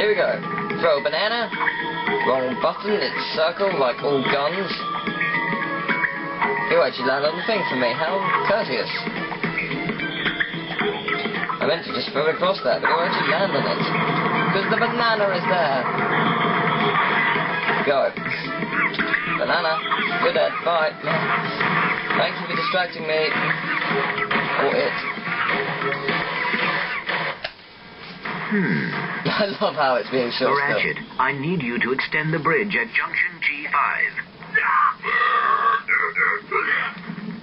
Here we go. Throw a banana. Wrong button. It's circle like all guns. You actually land on the thing for me. How courteous. I meant to just throw across that, but you actually land on it. Because the banana is there. Go. Banana. You're dead. Bye. Thank you for distracting me. Or it. I love how it's being shot. Ratchet, I need you to extend the bridge at junction G5.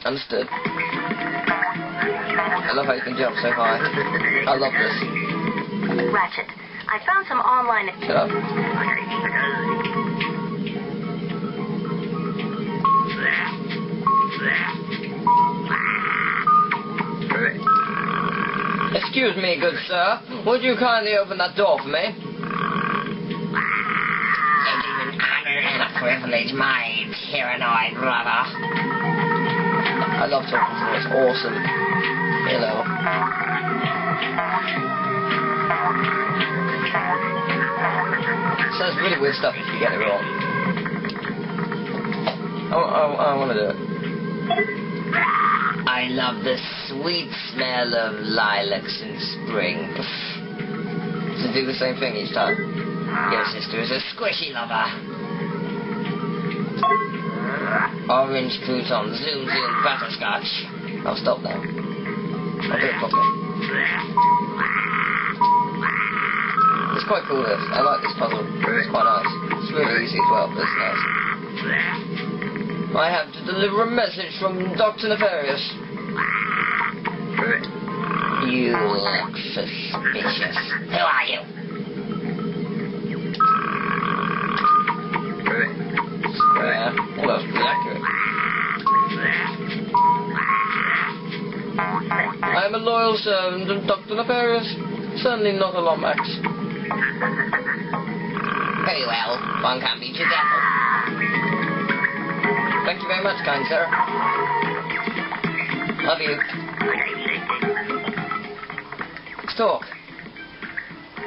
Understood. I love how you can jump so high. I love this. Ratchet, I found some online... Shut up. Excuse me, good sir. Would you kindly open that door for me? It is an honor and a privilege, my tyrannoid brother. I love talking to them. It's awesome. Hello. Says really weird stuff if you get it wrong. I want to do it. I love the sweet smell of lilacs in spring. To do the same thing each time. Your sister is a squishy lover. Orange crouton, zoom, butterscotch. I'll stop now. I'll do it properly. It's quite cool this. I like this puzzle. It's quite nice. It's really easy as well, but it's nice. I have to deliver a message from Dr. Nefarious. You look suspicious. Who are you? Yeah, well, that's pretty accurate. I am a loyal servant of Dr. Nefarious. Certainly not a Lomax. Very well. One can't beat your devil. Thank you very much, kind sir. Love you. Let's talk.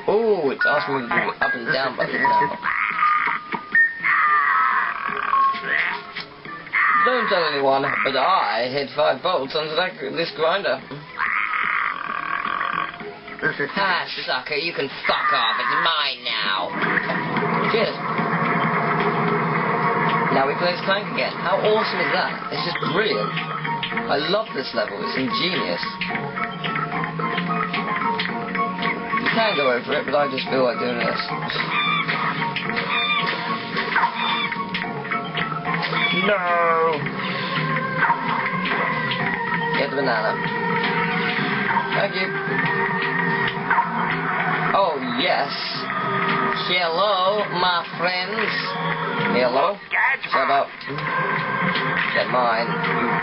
Oh, it's asking me to do the up and down buttons now. Don't tell anyone, but I hit 5 bolts onto this grinder. Ah, sucker, you can fuck off. It's mine now. Cheers. Now we play as Clank again. How awesome is that? It's just brilliant. I love this level. It's ingenious. You can go over it, but I just feel like doing this. No! Get the banana. Thank you. Oh, yes. Hello, my friends. Hello? Shut up. They're mine.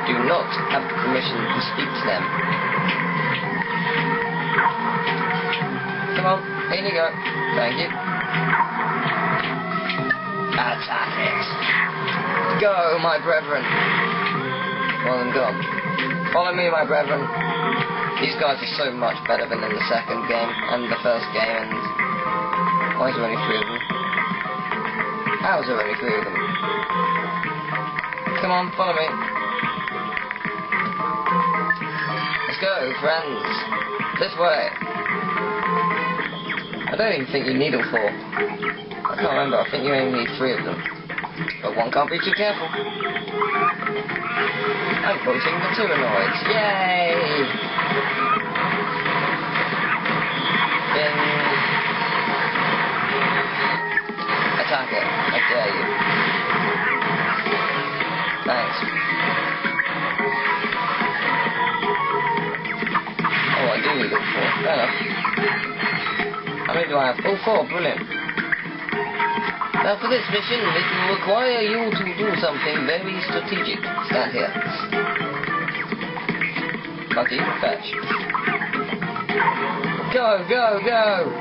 You do not have permission to speak to them. Come on, here you go. Thank you. Attack it. Go, my brethren. Well, I'm gone. Follow me, my brethren. These guys are so much better than in the second game and the first game, and why is there only 3 of them? How is there only 3 of them? Come on, follow me. Let's go, friends. This way. I don't even think you need all 4. I can't remember. I think you only need 3 of them. But one can't be too careful. I'm voting the Tyrannoids. Yay! Then attack it. I dare you. Thanks. Oh, I do need all 4. Fair enough. How many do I have? All 4. Brilliant. Now for this mission, it will require you to do something very strategic. Stand here. Monkey, fetch. Go, go, go!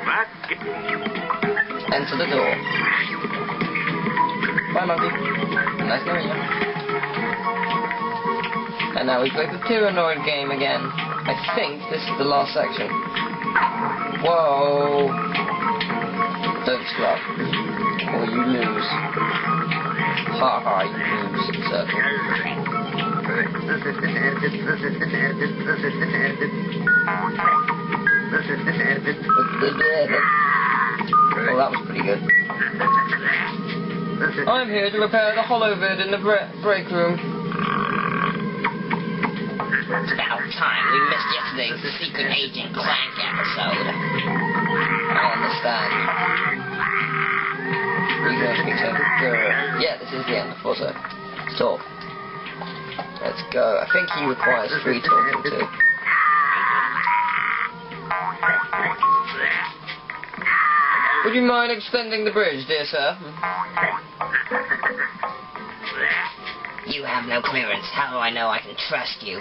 Enter the door. Bye, monkey. Nice knowing you. And now we play the Tyrannoid game again. I think this is the last section. Whoa! don't scrub. Or you lose. Ha ha, you lose. Circle. Oh, that was pretty good. I'm here to repair the hollow vid in the break room. It's about time. We missed yesterday's Secret Agent Clank episode. I understand. You're going to speak to yeah, this is the end. I thought so. Talk. Let's go. I think he requires 3 talking too. Would you mind extending the bridge, dear sir? You have no clearance. How do I know I can trust you?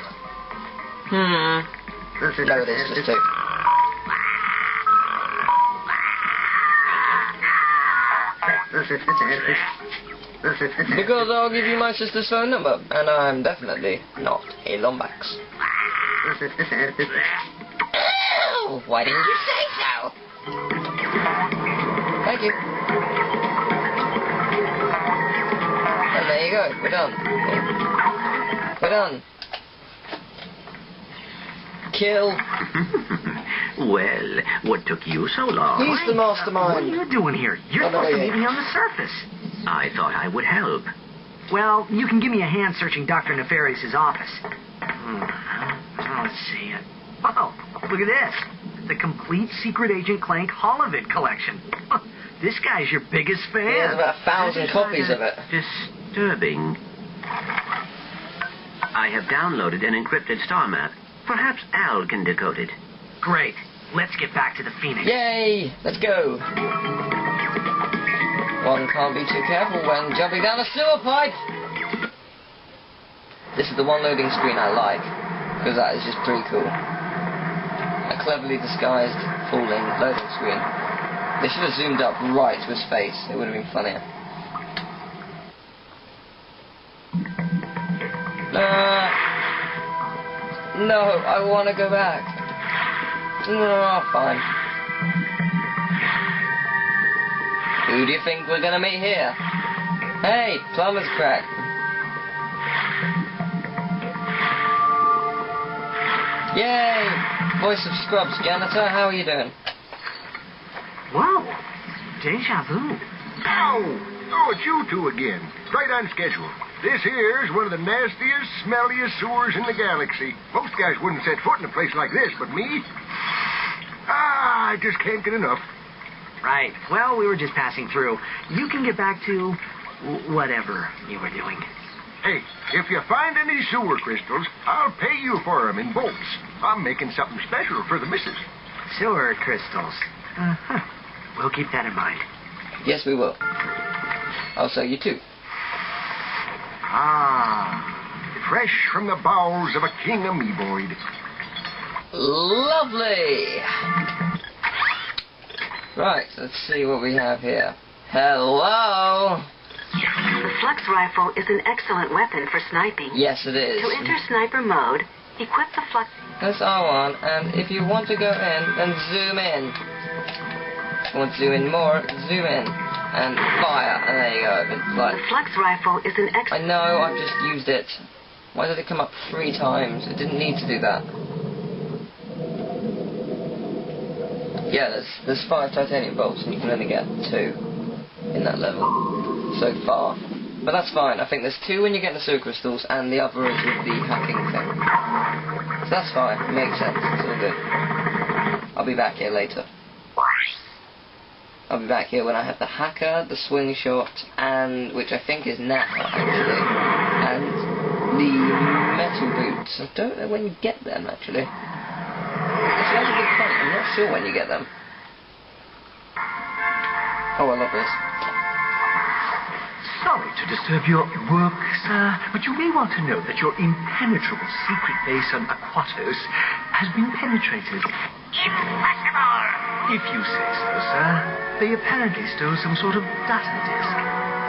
No, it is just 2. Because I'll give you my sister's phone number, and I'm definitely not a Lombax. Oh, why didn't you say so? Thank you. And there you go, we're done. We're done. Kill. Well, what took you so long? He's the What mastermind. are you doing here? You're Oh, no, supposed to wait. meet me on the surface. I thought I would help. Well, you can give me a hand searching Dr. Nefarious' office. Let's see. Oh, look at this. The complete Secret Agent Clank Holovid collection. This guy's your biggest fan. He has about 1,000 copies of it. Disturbing. I have downloaded an encrypted star map. Perhaps Al can decode it. Great. Let's get back to the Phoenix. Yay! Let's go. One can't be too careful when jumping down a sewer pipe. This is the one loading screen I like, because that is just pretty cool. A cleverly disguised, fooling loading screen. They should have zoomed up right to his face. It would have been funnier. No, I want to go back. No, fine. Who do you think we're gonna meet here? Hey, plumber's crack. Yay! Voice of Scrubs, janitor, how are you doing? Whoa. Deja vu. Ow! Oh, it's you two again. Right on schedule. This here's one of the nastiest, smelliest sewers in the galaxy. Most guys wouldn't set foot in a place like this, but me? I just can't get enough. Right. Well, we were just passing through. You can get back to whatever you were doing. Hey, if you find any sewer crystals, I'll pay you for 'em in bolts. I'm making something special for the missus. Sewer crystals. Uh-huh. We'll keep that in mind. Yes, we will. I'll sell you 2. Ah, fresh from the bowels of a king amoeboid. Lovely! Right, let's see what we have here. Hello! The flux rifle is an excellent weapon for sniping. Yes, it is. To enter sniper mode, equip the flux... Press R1, and if you want to go in, then zoom in. If you want to zoom in more, zoom in. And fire, and there you go. It's like... The flux rifle is an I know, I've just used it. Why did it come up 3 times? It didn't need to do that. Yeah, there's 5 titanium bolts, and you can only get 2 in that level so far. But that's fine. I think there's 2 when you get the sewer crystals, and the other is with the hacking thing. So that's fine. It makes sense. It's all good. I'll be back here later. I'll be back here when I have the hacker, the swing shot, and which I think is now actually, and the metal boots. I don't know when you get them actually. It's a good point. I'm not sure when you get them. Oh, I love this. Sorry to disturb your work, sir, but you may want to know that your impenetrable secret base on Aquatos has been penetrated. Impossible! If you say so, sir. They apparently stole some sort of data disk.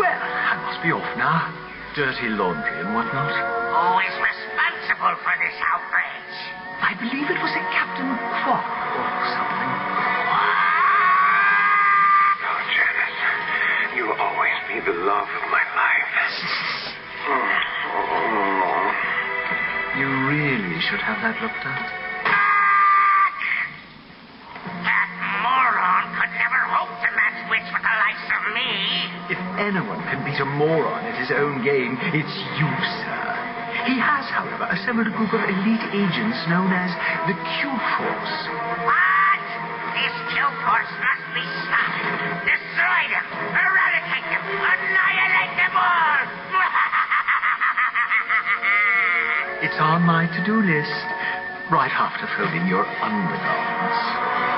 Well, I must be off now. Dirty laundry and whatnot. Who is responsible for this outrage? I believe it was a Captain Quark or something. Gotcha. the love of my life. You really should have that looked at. That moron could never hope to match wits with the likes of me. If anyone can beat a moron at his own game, it's you, sir. He has, however, assembled a group of elite agents known as the Q-Force. What? This Q-Force must be stopped. Destroy them. Eradicate them. Annihilate them all. It's on my to-do list, right after folding your undergarments.